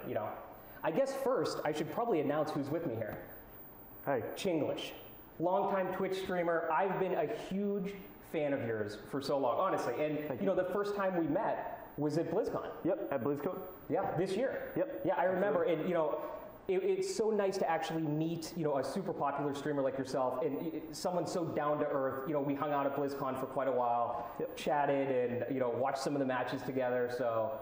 You know, I guess first I should probably announce who's with me here. Hey. Chinglish, longtime Twitch streamer. I've been a huge fan of yours for so long, honestly. And you know, the first time we met was at BlizzCon. Yep, at BlizzCon. Yeah, this year. Yep. Yeah, I remember. And you know, it's so nice to actually meet, you know, a super popular streamer like yourself and someone so down to earth. You know, we hung out at BlizzCon for quite a while, chatted, and you know, watched some of the matches together. So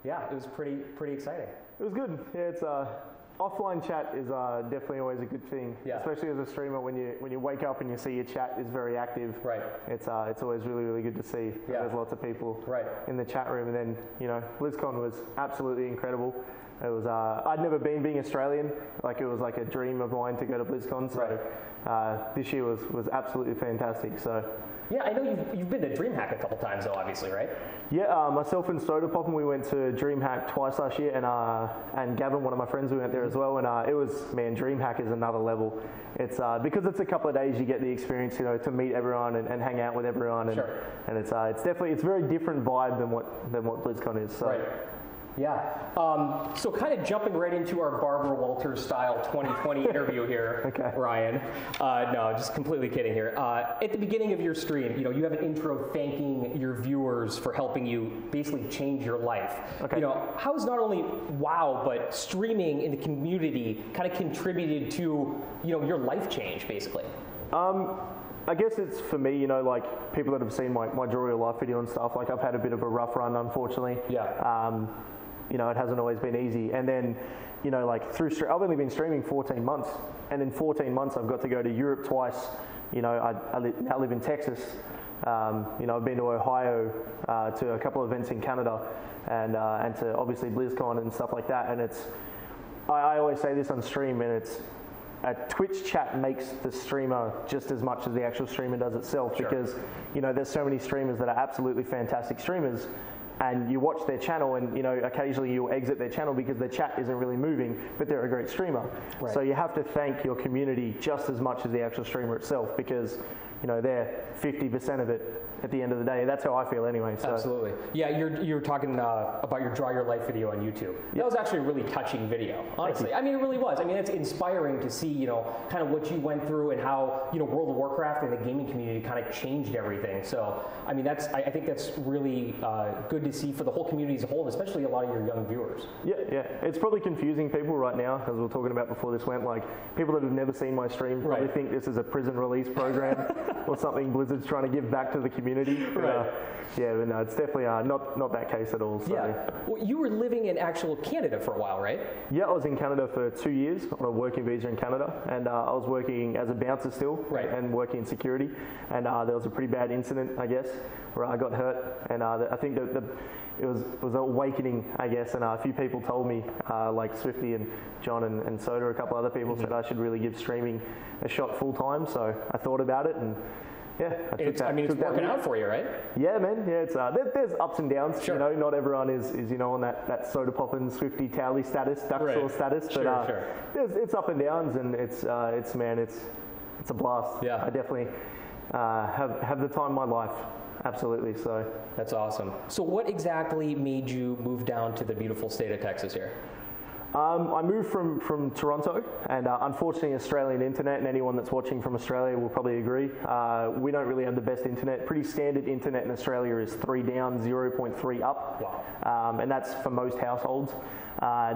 yeah, it was pretty exciting. It was good. Yeah, it's offline chat is definitely always a good thing, especially as a streamer. When you wake up and you see your chat is very active, right? It's always really good to see. There's lots of people in the chat room, and then you know, BlizzCon was absolutely incredible. It was I'd never been, being Australian, like it was like a dream of mine to go to BlizzCon. So this year was absolutely fantastic. So. Yeah, I know you've been to DreamHack a couple times though, obviously, right? Yeah, myself and Soda and we went to DreamHack twice last year, and Gavin, one of my friends, we went there as well, and it was, man, DreamHack is another level. It's because it's a couple of days, you get the experience, you know, to meet everyone and hang out with everyone, and it's definitely, it's a very different vibe than what BlizzCon is. So. Right. Yeah. So kind of jumping right into our Barbara Walters style 2020 interview here, Ryan. No, just completely kidding here. At the beginning of your stream, you know, you have an intro thanking your viewers for helping you basically change your life. You know, how has not only WoW, but streaming in the community kind of contributed to, you know, your life change, basically? I guess it's for me, you know, like people that have seen my Draw Your Life video and stuff, like I've had a bit of a rough run, unfortunately. You know, it hasn't always been easy. And then, you know, like I've only been streaming 14 months. And in 14 months, I've got to go to Europe twice. You know, I now live in Texas. You know, I've been to Ohio to a couple of events in Canada and to obviously BlizzCon and stuff like that. And I always say this on stream, and it's, a Twitch chat makes the streamer just as much as the actual streamer does itself, because, you know, there's so many streamers that are absolutely fantastic streamers, and you watch their channel and, you know, occasionally you'll exit their channel because their chat isn't really moving, but they're a great streamer. So you have to thank your community just as much as the actual streamer itself, because, you know, they're 50% of it at the end of the day. That's how I feel anyway. So. Absolutely. Yeah, you're talking about your Draw Your Life video on YouTube. That was actually a really touching video, honestly. I mean, it really was. I mean, it's inspiring to see, you know, kind of what you went through and how, you know, World of Warcraft and the gaming community kind of changed everything. So, I mean, I think that's really good to see for the whole community as a whole, and especially a lot of your young viewers. Yeah. It's probably confusing people right now, as we were talking about before this went, like people that have never seen my stream probably think this is a prison release program or something Blizzard's trying to give back to the community. Yeah, but no, it's definitely not that case at all. So. Yeah. Well, you were living in actual Canada for a while, right? Yeah, I was in Canada for 2 years on a working visa in Canada, and I was working as a bouncer still, and working in security. And there was a pretty bad incident, I guess, where I got hurt, and I think that it was an awakening, I guess, and a few people told me, like Swifty and John and Soda, a couple other people said I should really give streaming a shot full time. So I thought about it, and yeah, it's working out for you, right? Yeah, man. Yeah, it's there's ups and downs. You know, not everyone is you know on that soda poppin' Swifty Towley status, duck sauce status, but it's up and downs, and it's a blast. Yeah, I definitely have the time of my life. Absolutely. So that's awesome. So what exactly made you move down to the beautiful state of Texas here? I moved from Toronto, and unfortunately Australian internet, and anyone that's watching from Australia will probably agree, we don't really have the best internet. Pretty standard internet in Australia is 3 down, 0.3 up. Wow. And that's for most households.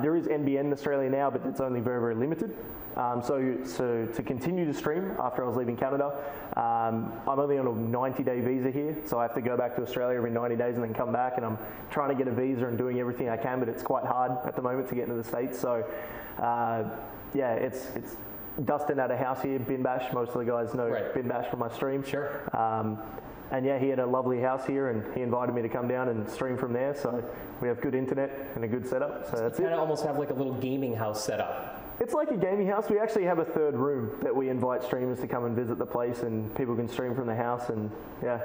There is NBN in Australia now, but it's only very limited. So to continue to stream after I was leaving Canada, I'm only on a 90-day visa here, so I have to go back to Australia every 90 days and then come back, and I'm trying to get a visa and doing everything I can, but it's quite hard at the moment to get into the States. So yeah, it's Dustin had a house here, Bin Bash. Most of the guys know Bin Bash from my stream. Sure. And yeah, he had a lovely house here, and he invited me to come down and stream from there. So we have good internet and a good setup. So that's it. You kind of almost have like a little gaming house set up. It's like a gaming house. We actually have a third room that we invite streamers to come and visit the place, and people can stream from the house, and yeah.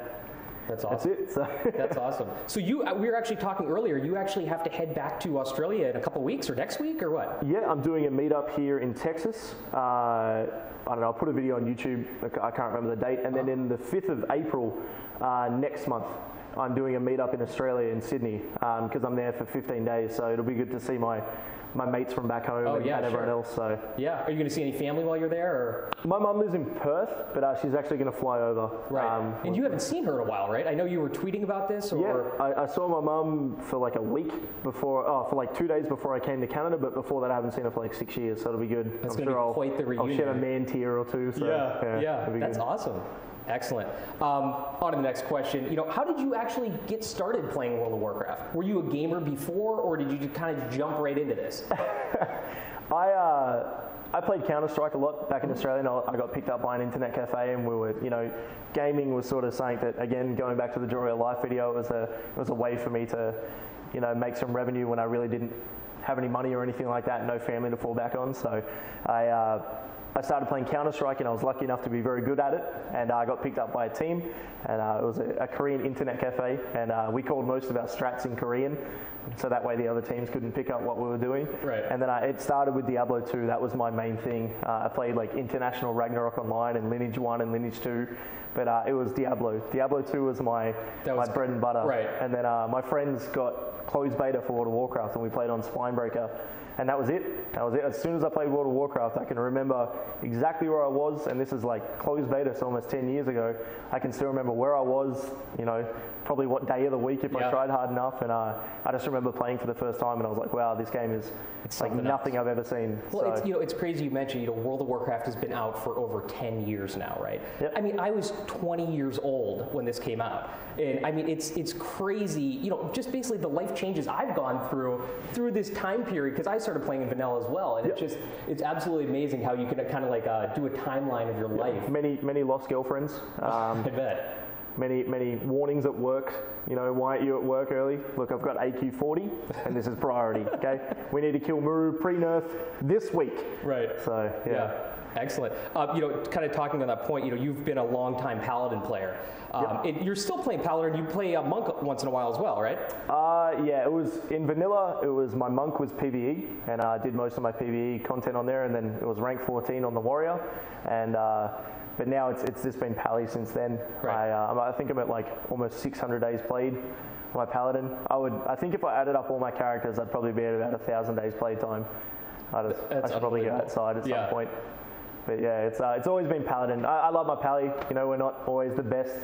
That's awesome. That's it. So that's awesome. So we were actually talking earlier, you actually have to head back to Australia in a couple of weeks, or next week, or what? Yeah, I'm doing a meetup here in Texas. I don't know, I'll put a video on YouTube. I can't remember the date. And then in the 5th of April next month, I'm doing a meetup in Australia in Sydney because I'm there for 15 days. So it'll be good to see my my mates from back home and everyone else. So yeah, are you going to see any family while you're there? Or? My mum lives in Perth, but she's actually going to fly over. Right. And you haven't seen her in a while, right? I know you were tweeting about this. Or? Yeah, I saw my mum for like a week before, for like 2 days before I came to Canada, but before that I haven't seen her for like 6 years, so it'll be good. That's going to be quite the reunion. I'll shed a man tear or two. So, yeah, that's awesome. Excellent. On to the next question. You know, how did you actually get started playing World of Warcraft? Were you a gamer before, or did you just kind of jump right into this? I played Counter-Strike a lot back in Australia, and I got picked up by an internet cafe, and we were, you know, gaming was sort of something that, again, going back to the Joy of Life video, it was a way for me to, you know, make some revenue when I really didn't have any money or anything like that, no family to fall back on. So I started playing Counter-Strike, and I was lucky enough to be very good at it, and I got picked up by a team, and it was a Korean internet cafe, and we called most of our strats in Korean, so that way the other teams couldn't pick up what we were doing. Right. And then it started with Diablo 2, that was my main thing. I played like International Ragnarok Online and Lineage 1 and Lineage 2, but it was Diablo. Diablo 2 was my bread and butter. Right. And then my friends got closed beta for World of Warcraft, and we played on Spinebreaker. And that was it. That was it. As soon as I played World of Warcraft, I can remember exactly where I was, and this is like closed beta, so almost 10 years ago. I can still remember where I was, you know, probably what day of the week if I tried hard enough, and I just remember playing for the first time, and I was like, wow, this game is like nothing I've ever seen. Well, so. It's crazy you mentioned, World of Warcraft has been out for over 10 years now, right? Yep. I mean, I was 20 years old when this came out, and I mean, it's crazy, just basically the life changes I've gone through this time period, because I started playing in vanilla as well, and it's absolutely amazing how you can kind of like do a timeline of your life. Many lost girlfriends. I bet. Many warnings at work. Why aren't you at work early? Look, I've got AQ40, and this is priority. Okay, we need to kill Muru pre-nerf this week. Right. So yeah. Excellent. Kind of talking on that point, you've been a long-time Paladin player. And you're still playing Paladin. You play Monk once in a while as well, right? Yeah. It was in vanilla. It was my Monk was PvE, and I did most of my PvE content on there. And then it was rank 14 on the Warrior, and. But now it's just been Pally since then. Right. I think I'm at like almost 600 days played on my Paladin. I think if I added up all my characters, I'd probably be at about 1,000 days play time. I should probably go outside at some point. But yeah, it's always been Paladin. I love my Pally. We're not always the best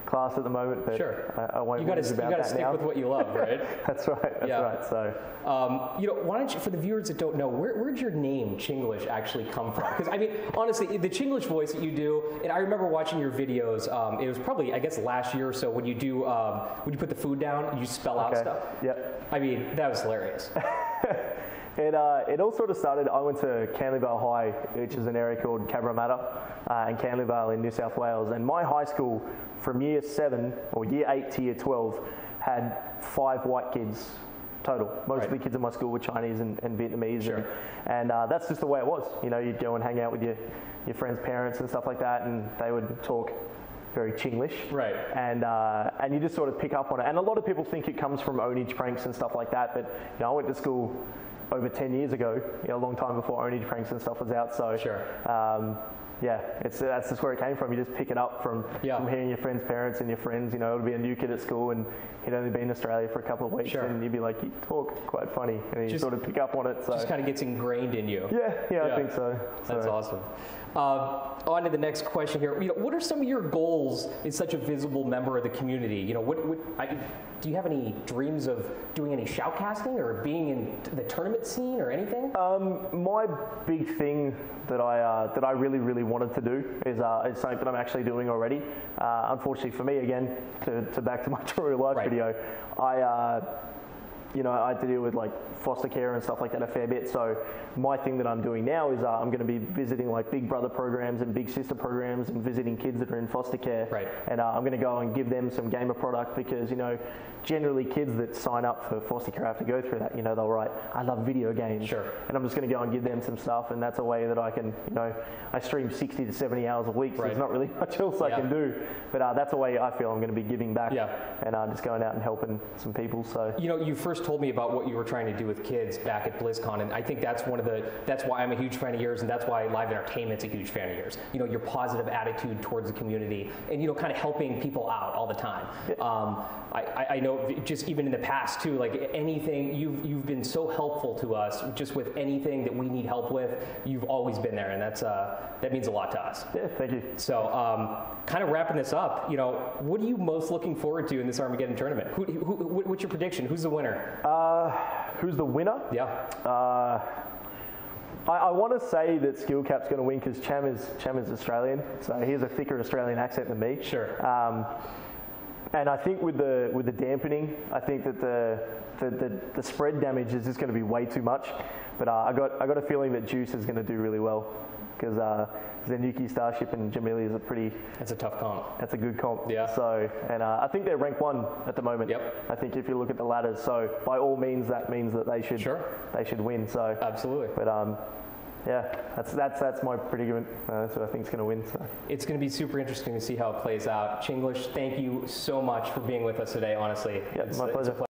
class at the moment, but sure. I won't worry about that now. You got to stick with what you love, right? That's right. That's right. So, why don't you, for the viewers that don't know, where'd your name Chinglish actually come from? Because I mean, honestly, the Chinglish voice that you do, and I remember watching your videos. It was probably, I guess, last year or so when you do when you put the food down, you spell out stuff. Yep. I mean, that was hilarious. It all sort of started, I went to Canleyvale High, which is an area called Cabramatta, in Canleyvale in New South Wales. And my high school, from year 7 or year 8 to year 12, had 5 white kids total. Most of the kids in my school were Chinese and Vietnamese. Sure. And that's just the way it was. You'd go and hang out with your friends' parents and stuff like that, and they would talk very Chinglish. Right. And you just sort of pick up on it. And a lot of people think it comes from ownage pranks and stuff like that, but I went to school over 10 years ago, a long time before ownage pranks and stuff was out. So sure. That's just where it came from. You just pick it up from hearing your friends' parents and your friends. It'll be a new kid at school, and he'd only been in Australia for a couple of weeks, sure. and you'd be like, you talk quite funny, and you sort of pick up on it. So just kind of gets ingrained in you. Yeah, I think so. That's awesome. On to the next question here. What are some of your goals as such a visible member of the community? Do you have any dreams of doing any shoutcasting or being in the tournament scene or anything? My big thing that I really, really wanted to do is something that I'm actually doing already. Unfortunately for me, again, to back to my True Life video, I had to deal with like foster care and stuff like that a fair bit. So my thing that I'm doing now is I'm going to be visiting like big brother programs and big sister programs and visiting kids that are in foster care. Right. And I'm going to go and give them some gamer product because, generally kids that sign up for foster care have to go through that. They'll write, I love video games. Sure. And I'm just going to go and give them some stuff. And that's a way that I can, I stream 60 to 70 hours a week. So there's not really much else I can do. But that's a way I feel I'm going to be giving back. Yeah. And just going out and helping some people. So you first told me about what you were trying to do with kids back at BlizzCon, and I think that's why I'm a huge fan of yours, and that's why Live Entertainment's a huge fan of yours. You know, your positive attitude towards the community, and you know, kind of helping people out all the time. I know just even in the past too, like anything, you've been so helpful to us just with anything that we need help with. You've always been there, and that means a lot to us. Yeah, thank you. So kind of wrapping this up, you know, what are you most looking forward to in this Armageddon tournament? What's your prediction? Who's the winner? Who's the winner? Yeah. I want to say that Skill Cap's going to win because Cham is Australian, so he has a thicker Australian accent than me. Sure. And I think with the dampening, I think that the spread damage is just going to be way too much. But I got a feeling that Juice is going to do really well because Zenuki, Starship, and Jamili is a pretty. That's a tough comp. That's a good comp. Yeah. So and I think they're rank 1 at the moment. Yep. I think if you look at the ladders, so by all means that means that they should win. So absolutely. But yeah, that's my predicament. That's what I think is going to win. So it's going to be super interesting to see how it plays out. Chinglish, thank you so much for being with us today. Honestly, yeah, my pleasure.